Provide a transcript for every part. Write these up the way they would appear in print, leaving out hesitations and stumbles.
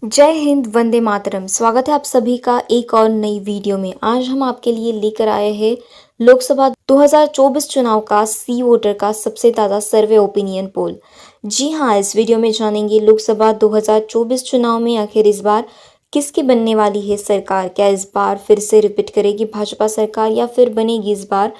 जय हिंद, वंदे मातरम। स्वागत है आप सभी का एक और नई वीडियो में। आज हम आपके लिए लेकर आए हैं लोकसभा 2024 चुनाव का सी वोटर का सबसे ताज़ा सर्वे ओपिनियन पोल। जी हाँ, इस वीडियो में जानेंगे लोकसभा 2024 चुनाव में आखिर इस बार किसकी बनने वाली है सरकार। क्या इस बार फिर से रिपीट करेगी भाजपा सरकार या फिर बनेगी इस बार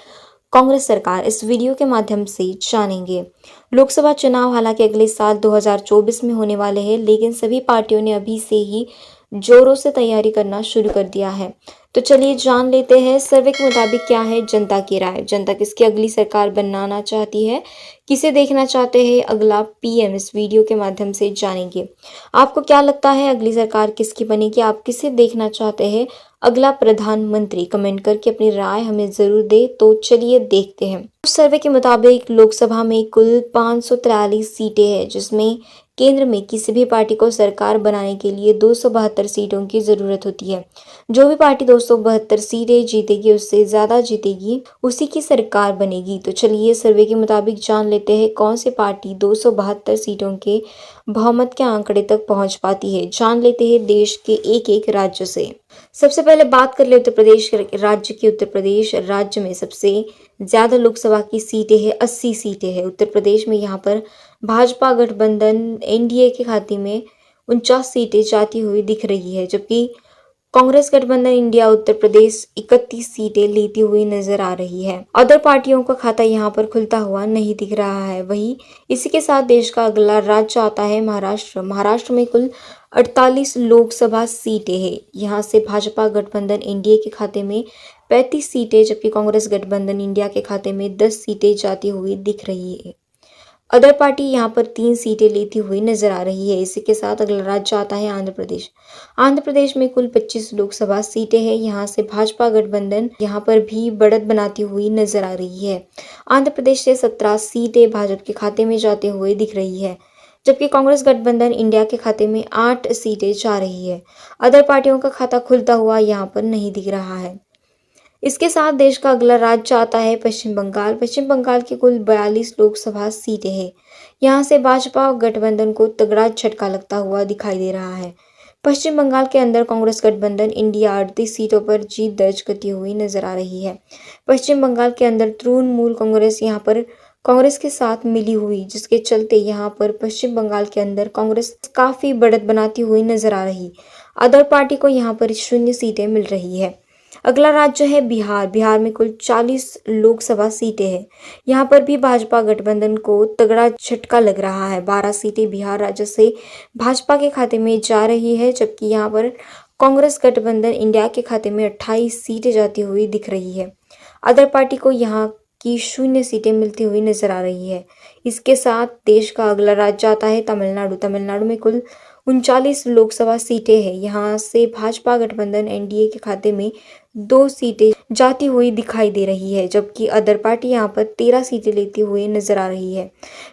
कांग्रेस सरकार। इस वीडियो के माध्यम से जानेंगे। लोकसभा चुनाव हालांकि अगले साल 2024 में होने वाले हैं, लेकिन सभी पार्टियों ने अभी से ही जोरों से तैयारी करना शुरू कर दिया है। तो चलिए जान लेते हैं सर्वे के मुताबिक क्या है जनता की राय। जनता किसकी अगली सरकार बनाना चाहती है, किसे देखना चाहते हैं अगला पीएम, इस वीडियो के माध्यम से जानेंगे। आपको क्या लगता है अगली सरकार किसकी बनेगी, आप किसे देखना चाहते हैं अगला प्रधानमंत्री, कमेंट करके अपनी राय हमें जरूर दे। तो चलिए देखते हैं। उस सर्वे के मुताबिक लोकसभा में कुल 543 सीटें हैं, जिसमें केंद्र में किसी भी पार्टी को सरकार बनाने के लिए 272 सीटों की जरूरत होती है। जो भी पार्टी 272 सीटें जीतेगी, उससे ज्यादा जीतेगी, उसी की सरकार बनेगी। तो चलिए सर्वे के मुताबिक जान लेते हैं कौन सी पार्टी 272 सीटों के बहुमत के आंकड़े तक पहुंच पाती है। जान लेते हैं देश के एक एक राज्य से। सबसे पहले बात कर ले उत्तर प्रदेश राज्य की। उत्तर प्रदेश राज्य में सबसे ज्यादा लोकसभा की सीटें हैं, 80 सीटें हैं उत्तर प्रदेश में। यहाँ पर भाजपा गठबंधन एनडीए के खाते में 49 सीटें जाती हुई दिख रही है, जबकि कांग्रेस गठबंधन इंडिया उत्तर प्रदेश 31 सीटें लेती हुई नजर आ रही है। अदर पार्टियों का खाता यहाँ पर खुलता हुआ नहीं दिख रहा है। वहीं इसी के साथ देश का अगला राज्य आता है महाराष्ट्र। महाराष्ट्र में कुल 48 लोकसभा सीटें हैं। यहाँ से भाजपा गठबंधन एनडीए के खाते में 35 सीटें, जबकि कांग्रेस गठबंधन इंडिया के खाते में 10 सीटें जाती हुई दिख रही है। अदर पार्टी यहाँ पर 3 सीटें लेती हुई नजर आ रही है। इसी के साथ अगला राज्य आता है आंध्र प्रदेश। आंध्र प्रदेश में कुल 25 लोकसभा सीटें हैं। यहाँ से भाजपा गठबंधन यहाँ पर भी बढ़त बनाती हुई नजर आ रही है। आंध्र प्रदेश से 17 सीटें भाजपा के खाते में जाते हुए दिख रही है, जबकि कांग्रेस गठबंधन इंडिया के खाते में 8 सीटें जा रही है। अदर पार्टियों का खाता खुलता हुआ यहाँ पर नहीं दिख रहा है। इसके साथ देश का अगला राज्य आता है पश्चिम बंगाल। पश्चिम बंगाल की कुल 42 लोकसभा सीटें हैं। यहाँ से भाजपा गठबंधन को तगड़ा झटका लगता हुआ दिखाई दे रहा है। पश्चिम बंगाल के अंदर कांग्रेस गठबंधन इंडिया 38 सीटों पर जीत दर्ज करती हुई नजर आ रही है। पश्चिम बंगाल के अंदर तृणमूल कांग्रेस यहाँ पर कांग्रेस के साथ मिली हुई, जिसके चलते यहाँ पर पश्चिम बंगाल के अंदर कांग्रेस काफी बढ़त बनाती हुई नजर आ रही। अदर पार्टी को यहाँ पर 0 सीटें मिल रही है। अगला राज्य है बिहार। बिहार में कुल 40 लोकसभा सीटें हैं। यहाँ पर भी भाजपा गठबंधन को तगड़ा झटका लग रहा है। 12 सीटें बिहार राज्य से भाजपा के खाते में जा रही है, जबकि यहाँ पर कांग्रेस गठबंधन इंडिया के खाते में 28 सीटें जाती हुई दिख रही है। अदर पार्टी को यहाँ की 0 सीटें मिलती हुई नजर आ रही है। इसके साथ देश का अगला राज्य आता है तमिलनाडु। तमिलनाडु में कुल 39 लोकसभा सीटें हैं। यहाँ से भाजपा गठबंधन एनडीए के खाते में 2 सीटें जाती हुई दिखाई दे रही है, जबकि अदर पार्टी यहाँ पर 13 सीटें लेती हुई नजर आ रही है।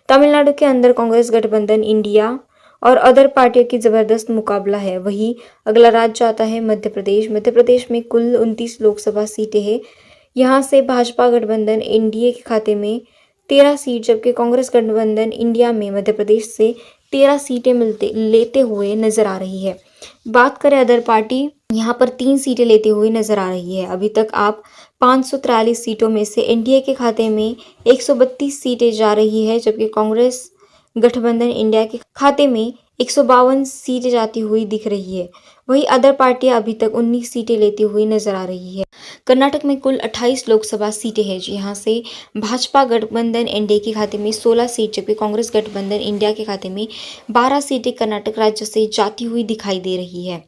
तमिलनाडु के अंदर कांग्रेस गठबंधन इंडिया और अदर पार्टियों की जबरदस्त मुकाबला है। वहीं अगला राज्य आता है मध्य प्रदेश। मध्य प्रदेश में कुल 29 लोकसभा सीटें हैं। यहाँ से भाजपा गठबंधन एनडीए के खाते में 13 सीट, जबकि कांग्रेस गठबंधन इंडिया में मध्य प्रदेश से 13 सीटें लेते हुए नजर आ रही है। बात करें अदर पार्टी, यहाँ पर 3 सीटें लेती हुई नजर आ रही है। अभी तक आप 543 सीटों में से एनडीए के खाते में 132 सीटें जा रही है, जबकि कांग्रेस गठबंधन इंडिया के खाते में 152 सीटें जाती हुई दिख रही है। वहीं अदर पार्टियां अभी तक 19 सीटें लेती हुई नजर आ रही है। कर्नाटक में कुल 28 लोकसभा सीटें हैं। यहाँ से भाजपा गठबंधन एनडीए के खाते में 16 सीट, जबकि कांग्रेस गठबंधन इंडिया के खाते में 12 सीटें कर्नाटक राज्य से जाती हुई दिखाई दे रही है।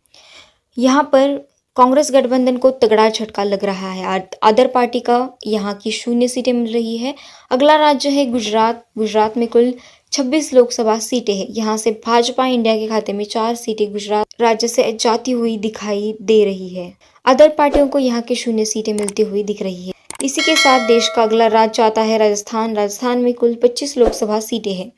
यहाँ पर कांग्रेस गठबंधन को तगड़ा झटका लग रहा है। अदर पार्टी का यहाँ की 0 सीटें मिल रही है। अगला राज्य है गुजरात। गुजरात में कुल 26 लोकसभा सीटें हैं। यहाँ से भाजपा इंडिया के खाते में 4 सीटें गुजरात राज्य से जाती हुई दिखाई दे रही है। अदर पार्टियों को यहाँ की 0 सीटें मिलती हुई दिख रही है। इसी के साथ देश का अगला राज्य आता है राजस्थान। राजस्थान में कुल 25 लोकसभा सीटें हैं।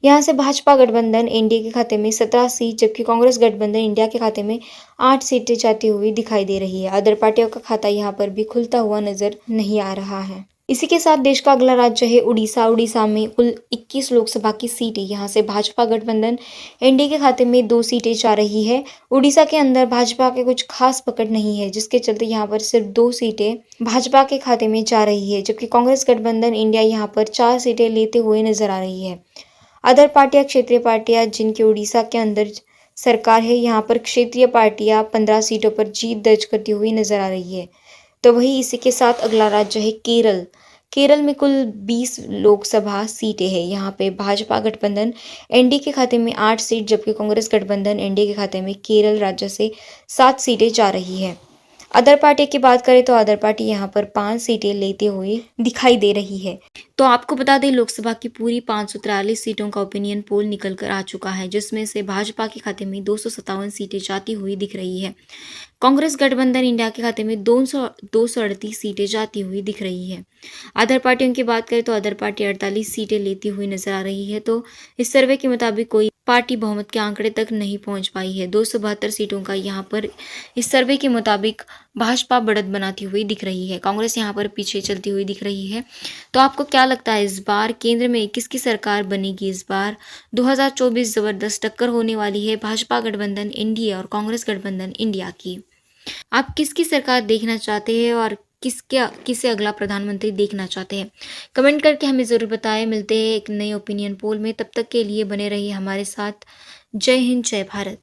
यहाँ से भाजपा गठबंधन एनडीए के खाते में 17 सीट, जबकि कांग्रेस गठबंधन इंडिया के खाते में 8 सीटें जाती हुई दिखाई दे रही है। अदर पार्टियों का खाता यहाँ पर भी खुलता हुआ नजर नहीं आ रहा है। इसी के साथ देश का अगला राज्य है उड़ीसा। उड़ीसा में कुल 21 लोकसभा की सीटें, यहाँ से भाजपा गठबंधन एनडीए के खाते में 2 सीटें जा रही है। उड़ीसा के अंदर भाजपा के कुछ खास पकड़ नहीं है, जिसके चलते यहाँ पर सिर्फ 2 सीटें भाजपा के खाते में जा रही है, जबकि कांग्रेस गठबंधन इंडिया यहाँ पर 4 सीटें लेते हुए नजर आ रही है। अदर पार्टियां, क्षेत्रीय पार्टियां जिनकी उड़ीसा के अंदर सरकार है, यहाँ पर क्षेत्रीय पार्टियां 15 सीटों पर जीत दर्ज करती हुई नजर आ रही है। तो वही इसी के साथ अगला राज्य है केरल। केरल में कुल 20 लोकसभा सीटें हैं। यहाँ पे भाजपा गठबंधन एनडीए के खाते में 8 सीट, जबकि कांग्रेस गठबंधन एनडीए के खाते में केरल राज्य से 7 सीटें जा रही है। अदर पार्टी की बात करें तो अदर पार्टी यहाँ पर 5 सीटें लेते हुए दिखाई दे रही है। तो आपको बता दें, लोकसभा की पूरी 543 सीटों का ओपिनियन पोल निकल कर आ चुका है, जिसमें से भाजपा के खाते में 257 सीटें जाती हुई दिख रही है। कांग्रेस गठबंधन इंडिया के खाते में 238 सीटें जाती हुई दिख रही है। अदर पार्टियों की बात करें तो अदर पार्टी 48 सीटें लेती हुई नजर आ रही है। तो इस सर्वे के मुताबिक कोई पार्टी बहुमत के आंकड़े तक नहीं पहुंच पाई है। 272 सीटों का यहाँ पर इस सर्वे के मुताबिक भाजपा बढ़त बनाती हुई दिख रही है। कांग्रेस यहाँ पर पीछे चलती हुई दिख रही है। तो आपको क्या लगता है, इस बार केंद्र में किसकी सरकार बनेगी? इस बार 2024 जबरदस्त टक्कर होने वाली है भाजपा गठबंधन एनडीए और कांग्रेस गठबंधन इंडिया की। आप किसकी सरकार देखना चाहते हैं और किसे अगला प्रधानमंत्री देखना चाहते हैं? कमेंट करके हमें ज़रूर बताएं। मिलते हैं एक नए ओपिनियन पोल में, तब तक के लिए बने रहिए हमारे साथ। जय हिंद, जय भारत।